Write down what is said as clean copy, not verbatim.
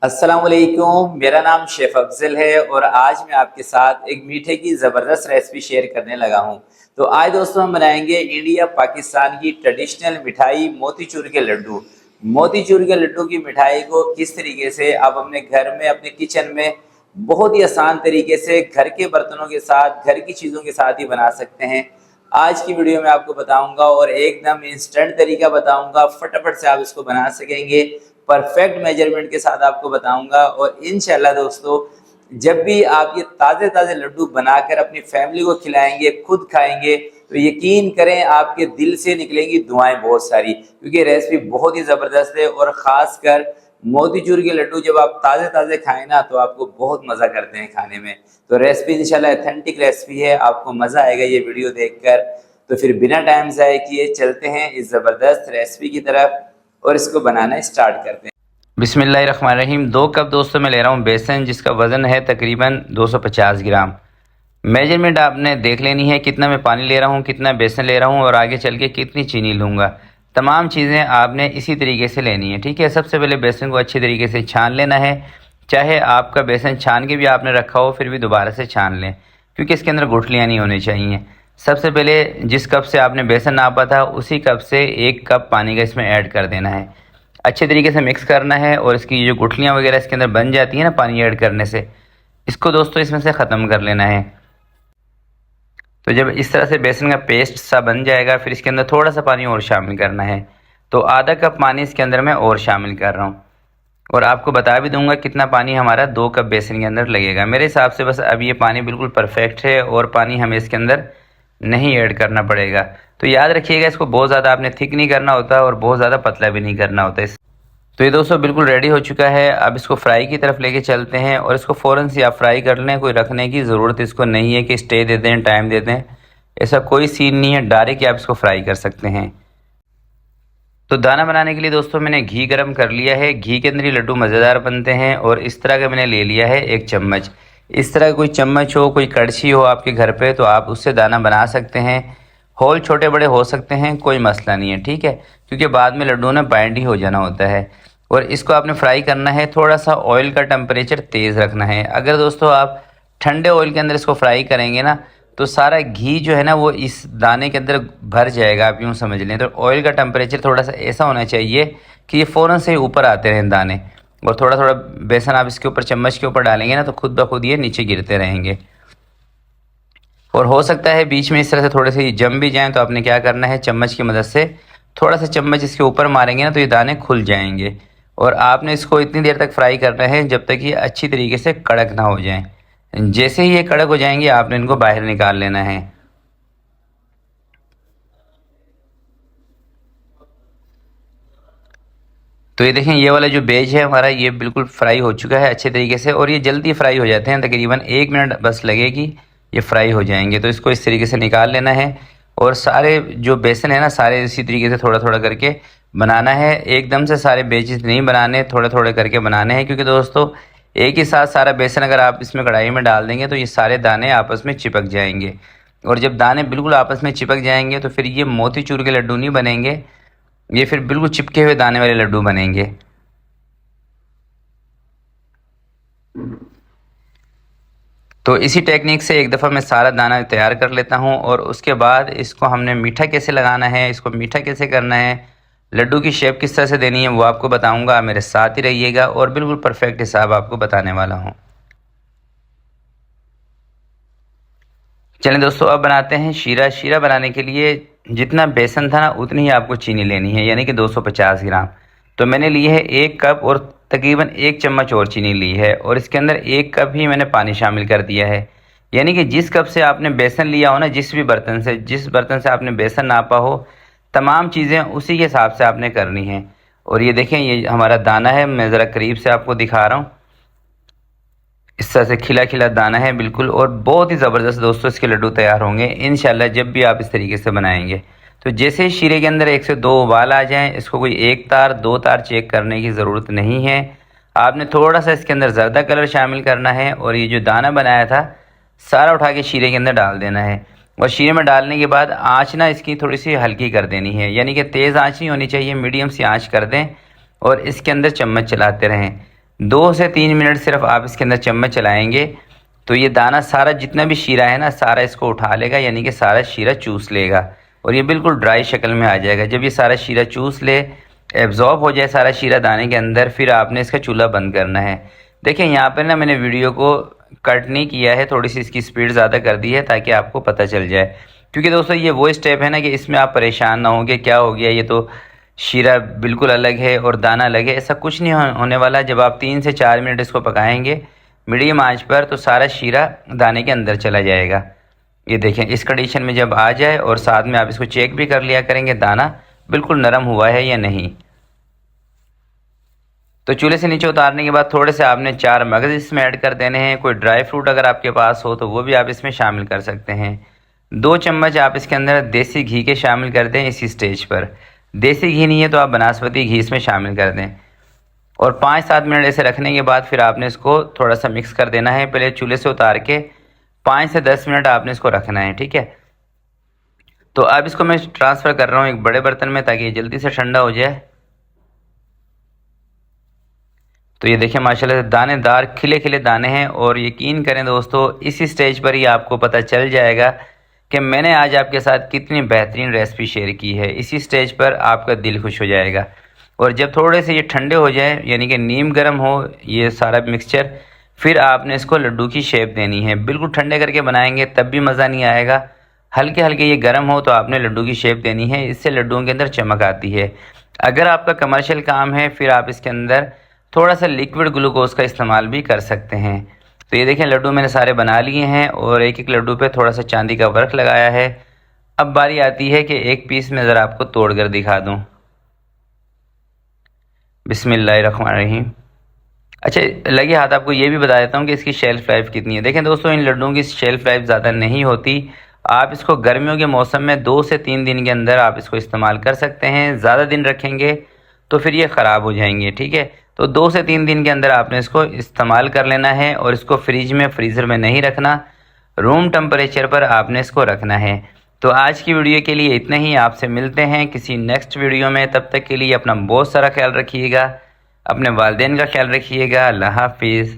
अस्सलामुअलैकुम, मेरा नाम शेफ अफजल है और आज मैं आपके साथ एक मीठे की ज़बरदस्त रेसिपी शेयर करने लगा हूं। तो आज दोस्तों हम बनाएंगे इंडिया पाकिस्तान की ट्रेडिशनल मिठाई मोतीचूर के लड्डू। मोतीचूर के लड्डू की मिठाई को किस तरीके से आप अपने घर में अपने किचन में बहुत ही आसान तरीके से घर के बर्तनों के साथ घर की चीज़ों के साथ ही बना सकते हैं, आज की वीडियो में आपको बताऊंगा और एकदम इंस्टेंट तरीका बताऊंगा, फटाफट से आप इसको बना सकेंगे। परफेक्ट मेजरमेंट के साथ आपको बताऊंगा और इंशाल्लाह दोस्तों जब भी आप ये ताज़े ताज़े लड्डू बनाकर अपनी फैमिली को खिलाएंगे, खुद खाएंगे, तो यकीन करें आपके दिल से निकलेंगी दुआएं बहुत सारी, क्योंकि रेसिपी बहुत ही ज़बरदस्त है। और ख़ासकर मोतीचूर के लड्डू जब आप ताज़े ताज़े खाएं ना तो आपको बहुत मज़ा करते हैं खाने में। तो रेसिपी इंशाल्लाह ऑथेंटिक रेसिपी है, आपको मज़ा आएगा ये वीडियो देखकर। तो फिर बिना टाइम ज़ाय किए चलते हैं इस ज़बरदस्त रेसिपी की तरफ और इसको बनाना स्टार्ट करते हैं। बिस्मिल्लाहिर्रहमानिर्रहीम। 2 कप दोस्तों मैं ले रहा हूँ बेसन, जिसका वज़न है तकरीबन 250 ग्राम। मेजरमेंट आपने देख लेनी है, कितना मैं पानी ले रहा हूँ, कितना बेसन ले रहा हूँ और आगे चल के कितनी चीनी लूँगा। तमाम चीज़ें आपने इसी तरीके से लेनी है, ठीक है। सबसे पहले बेसन को अच्छी तरीके से छान लेना है। चाहे आपका बेसन छान के भी आपने रखा हो फिर भी दोबारा से छान लें, क्योंकि इसके अंदर गुठलियाँ नहीं होनी चाहिए। सबसे पहले जिस कप से आपने बेसन नापा था उसी कप से 1 कप पानी का इसमें ऐड कर देना है। अच्छे तरीके से मिक्स करना है और इसकी जो गुठलियाँ वगैरह इसके अंदर बन जाती हैं ना पानी ऐड करने से, इसको दोस्तों इसमें से ख़त्म कर लेना है। तो जब इस तरह से बेसन का पेस्ट सा बन जाएगा फिर इसके अंदर थोड़ा सा पानी और शामिल करना है। तो आधा कप पानी इसके अंदर मैं और शामिल कर रहा हूँ और आपको बता भी दूंगा कितना पानी हमारा 2 कप बेसन के अंदर लगेगा। मेरे हिसाब से बस अब ये पानी बिल्कुल परफेक्ट है और पानी हमें इसके अंदर नहीं ऐड करना पड़ेगा। तो याद रखिएगा, इसको बहुत ज़्यादा आपने थिक नहीं करना होता और बहुत ज़्यादा पतला भी नहीं करना होता। तो ये दोस्तों बिल्कुल रेडी हो चुका है। अब इसको फ्राई की तरफ लेके चलते हैं और इसको फ़ौरन से आप फ्राई कर लें, कोई रखने की ज़रूरत इसको नहीं है कि स्टे दे दें, टाइम दे दें, ऐसा कोई सीन नहीं है। डायरेक्ट आप इसको फ्राई कर सकते हैं। तो दाना बनाने के लिए दोस्तों मैंने घी गर्म कर लिया है। घी के अंदर ही लड्डू मज़ेदार बनते हैं और इस तरह का मैंने ले लिया है 1 चम्मच। इस तरह कोई चम्मच हो, कोई कड़छी हो आपके घर पे तो आप उससे दाना बना सकते हैं। होल छोटे बड़े हो सकते हैं, कोई मसला नहीं है, ठीक है, क्योंकि बाद में लड्डू ना बाइंड ही हो जाना होता है। और इसको आपने फ्राई करना है, थोड़ा सा ऑयल का टेम्परेचर तेज़ रखना है। अगर दोस्तों आप ठंडे ऑयल के अंदर इसको फ्राई करेंगे ना तो सारा घी जो है ना वो इस दाने के अंदर भर जाएगा, आप यूँ समझ लें। तो ऑयल का टेम्परेचर थोड़ा सा ऐसा होना चाहिए कि ये फ़ौरन से ही ऊपर आते रहें दाने, और थोड़ा थोड़ा बेसन आप इसके ऊपर चम्मच के ऊपर डालेंगे ना तो खुद ब खुद ये नीचे गिरते रहेंगे। और हो सकता है बीच में इस तरह से थोड़े से जम भी जाएँ, तो आपने क्या करना है, चम्मच की मदद से थोड़ा सा चम्मच इसके ऊपर मारेंगे ना तो ये दाने खुल जाएंगे। और आपने इसको इतनी देर तक फ्राई करना है जब तक ये अच्छी तरीके से कड़क ना हो जाए। जैसे ही ये कड़क हो जाएंगे आपने इनको बाहर निकाल लेना है। तो ये देखें, ये वाला जो बेज है हमारा ये बिल्कुल फ्राई हो चुका है अच्छे तरीके से, और ये जल्दी फ्राई हो जाते हैं, तकरीबन 1 मिनट बस लगेगी ये फ्राई हो जाएंगे। तो इसको इस तरीके से निकाल लेना है और सारे जो बेसन है ना सारे इसी तरीके से थोड़ा थोड़ा करके बनाना है। एकदम से सारे बेजेस नहीं बनाने, थोड़े थोड़े करके बनाने हैं, क्योंकि दोस्तों एक ही साथ सारा बेसन अगर आप इसमें कढ़ाई में डाल देंगे तो ये सारे दाने आपस में चिपक जाएंगे। और जब दाने बिल्कुल आपस में चिपक जाएंगे तो फिर ये मोतीचूर के लड्डू नहीं बनेंगे, ये फिर बिल्कुल चिपके हुए दाने वाले लड्डू बनेंगे। तो इसी टेक्निक से एक दफ़ा मैं सारा दाना तैयार कर लेता हूँ और उसके बाद इसको हमने मीठा कैसे लगाना है, इसको मीठा कैसे करना है, लड्डू की शेप किस तरह से देनी है वो आपको बताऊँगा। मेरे साथ ही रहिएगा और बिल्कुल परफेक्ट हिसाब आपको बताने वाला हूँ। चलें दोस्तों, अब बनाते हैं शीरा। शीरा बनाने के लिए जितना बेसन था ना उतनी ही आपको चीनी लेनी है, यानी कि 250 ग्राम। तो मैंने ली है 1 कप और तकरीबन 1 चम्मच और चीनी ली है और इसके अंदर 1 कप ही मैंने पानी शामिल कर दिया है। यानी कि जिस कप से आपने बेसन लिया हो ना, जिस बर्तन से आपने बेसन नापा हो, तमाम चीज़ें उसी के हिसाब से आपने करनी है। और ये देखें, ये हमारा दाना है, मैं ज़रा करीब से आपको दिखा रहा हूँ। इस तरह से खिला खिला दाना है बिल्कुल, और बहुत ही ज़बरदस्त दोस्तों इसके लड्डू तैयार होंगे इंशाल्लाह जब भी आप इस तरीके से बनाएंगे। तो जैसे शीरे के अंदर 1 से 2 उबाल आ जाएं, इसको कोई 1 तार 2 तार चेक करने की ज़रूरत नहीं है। आपने थोड़ा सा इसके अंदर ज़र्दा कलर शामिल करना है और ये जो दाना बनाया था सारा उठा के शीरे के अंदर डाल देना है। और शीरे में डालने के बाद आँच ना इसकी थोड़ी सी हल्की कर देनी है, यानी कि तेज़ आँच नहीं होनी चाहिए, मीडियम सी आँच कर दें और इसके अंदर चम्मच चलाते रहें। 2 से 3 मिनट सिर्फ आप इसके अंदर चम्मच चलाएंगे तो ये दाना सारा जितना भी शीरा है ना, सारा इसको उठा लेगा, यानी कि सारा शीरा चूस लेगा और ये बिल्कुल ड्राई शक्ल में आ जाएगा। जब ये सारा शीरा चूस ले, एब्जॉर्ब हो जाए सारा शीरा दाने के अंदर, फिर आपने इसका चूल्हा बंद करना है। देखें यहाँ पर ना मैंने वीडियो को कट नहीं किया है, थोड़ी सी इसकी स्पीड ज़्यादा कर दी है ताकि आपको पता चल जाए, क्योंकि दोस्तों ये वो स्टेप है ना कि इसमें आप परेशान ना होंगे क्या हो गया, ये तो शीरा बिल्कुल अलग है और दाना अलग है। ऐसा कुछ नहीं होने वाला। जब आप 3 से 4 मिनट इसको पकाएंगे मीडियम आंच पर तो सारा शीरा दाने के अंदर चला जाएगा। ये देखें इस कंडीशन में जब आ जाए, और साथ में आप इसको चेक भी कर लिया करेंगे दाना बिल्कुल नरम हुआ है या नहीं। तो चूल्हे से नीचे उतारने के बाद थोड़े से आपने 4 मगज़ इसमें ऐड कर देने हैं। कोई ड्राई फ्रूट अगर आपके पास हो तो वो भी आप इसमें शामिल कर सकते हैं। 2 चम्मच आप इसके अंदर देसी घी के शामिल कर दें इसी स्टेज पर। देसी घी नहीं है तो आप बनास्पति घी इसमें शामिल कर दें, और 5-7 मिनट ऐसे रखने के बाद फिर आपने इसको थोड़ा सा मिक्स कर देना है। पहले चूल्हे से उतार के 5 से 10 मिनट आपने इसको रखना है, ठीक है। तो अब इसको मैं ट्रांसफ़र कर रहा हूँ एक बड़े बर्तन में ताकि ये जल्दी से ठंडा हो जाए। तो ये देखिए माशाल्लाह से दानेदार खिले खिले दाने हैं, और यकीन करें दोस्तों इसी स्टेज पर ही आपको पता चल जाएगा कि मैंने आज आपके साथ कितनी बेहतरीन रेसिपी शेयर की है। इसी स्टेज पर आपका दिल खुश हो जाएगा। और जब थोड़े से ये ठंडे हो जाए, यानी कि नीम गर्म हो ये सारा मिक्सचर, फिर आपने इसको लड्डू की शेप देनी है। बिल्कुल ठंडे करके बनाएंगे तब भी मज़ा नहीं आएगा। हल्के हल्के ये गर्म हो तो आपने लड्डू की शेप देनी है, इससे लड्डुओं के अंदर चमक आती है। अगर आपका कमर्शियल काम है फिर आप इसके अंदर थोड़ा सा लिक्विड ग्लूकोज का इस्तेमाल भी कर सकते हैं। तो ये देखें लड्डू मैंने सारे बना लिए हैं, और एक एक लड्डू पे थोड़ा सा चांदी का वर्क लगाया है। अब बारी आती है कि एक पीस में ज़रा आपको तोड़ कर दिखा दूँ। बिस्मिल्लाहिर्रहमानिर्रहीम। अच्छा लगे हाथ आपको ये भी बता देता हूँ कि इसकी शेल्फ़ लाइफ कितनी है। देखें दोस्तों इन लड्डुओं की शेल्फ़ लाइफ ज़्यादा नहीं होती। आप इसको गर्मियों के मौसम में 2 से 3 दिन के अंदर आप इसको इस्तेमाल कर सकते हैं। ज़्यादा दिन रखेंगे तो फिर ये ख़राब हो जाएंगे, ठीक है। तो 2 से 3 दिन के अंदर आपने इसको इस्तेमाल कर लेना है, और इसको फ्रिज में फ्रीज़र में नहीं रखना, रूम टेम्परेचर पर आपने इसको रखना है। तो आज की वीडियो के लिए इतना ही। आपसे मिलते हैं किसी नेक्स्ट वीडियो में। तब तक के लिए अपना बहुत सारा ख्याल रखिएगा, अपने वालिदैन का ख्याल रखिएगा। अल्लाह हाफिज़।